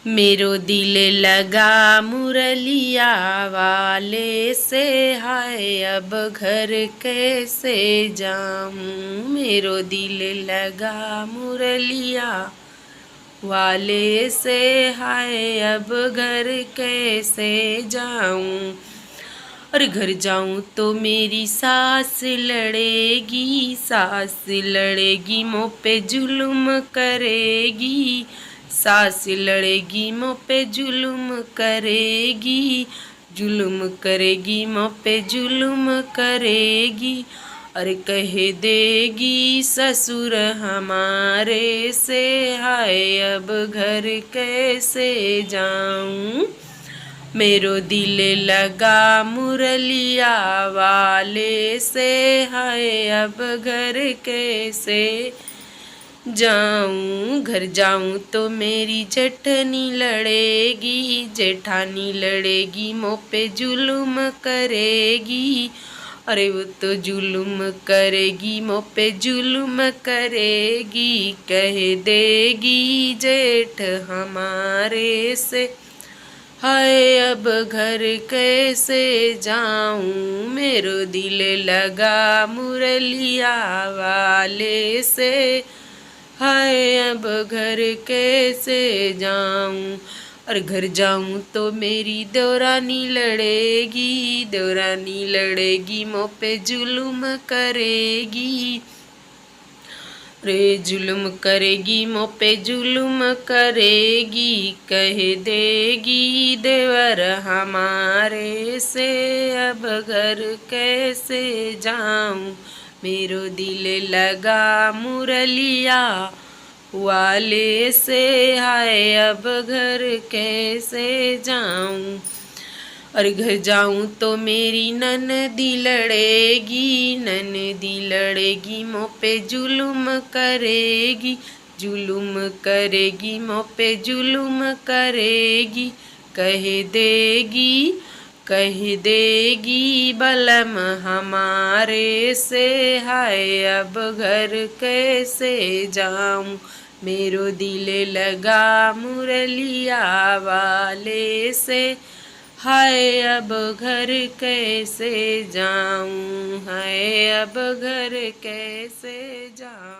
मेरो दिल लगा मुरलिया वाले से, हाय अब घर कैसे जाऊँ। मेरो दिल लगा मुरलिया वाले से, हाय अब घर कैसे जाऊँ। और घर जाऊँ तो मेरी सास लड़ेगी, सास लड़ेगी मुँह पे जुल्म करेगी, सास लड़ेगी मुँह पे जुल्म करेगी, जुल्म करेगी मुँह पे जुल्म करेगी। और कह देगी ससुर हमारे से, हाय अब घर कैसे जाऊँ। मेरो दिल लगा मुरलिया वाले से, हाय अब घर कैसे जाऊँ। घर जाऊँ तो मेरी जेठनी लड़ेगी, जेठानी लड़ेगी मुँह पे जुल्म करेगी। अरे वो तो जुल्म करेगी मुँह पे जुल्म करेगी, कह देगी जेठ हमारे से, हाय अब घर कैसे जाऊँ। मेरो दिल लगा मुरलिया वाले से, हाय अब घर कैसे जाऊँ। और घर जाऊँ तो मेरी देवरानी लड़ेगी, देवरानी लड़ेगी मुँह पे जुल्म करेगी। रे जुल्म करेगी मुँह पे जुल्म करेगी, कह देगी देवर हमारे से, अब घर कैसे जाऊँ। मेरो दिल लगा मुरलिया वाले से, हाय अब घर कैसे जाऊँ। और घर जाऊँ तो मेरी ननदी लड़ेगी, ननदी लड़ेगी मुँह पे जुल्म करेगी, जुल्म करेगी मुँह पे जुल्म करेगी, कह देगी बलम हमारे से, हाय अब घर कैसे जाऊँ। मेरो दिल लगा मुरलिया वाले से, हाय अब घर कैसे जाऊँ, हाय अब घर कैसे जाऊँ।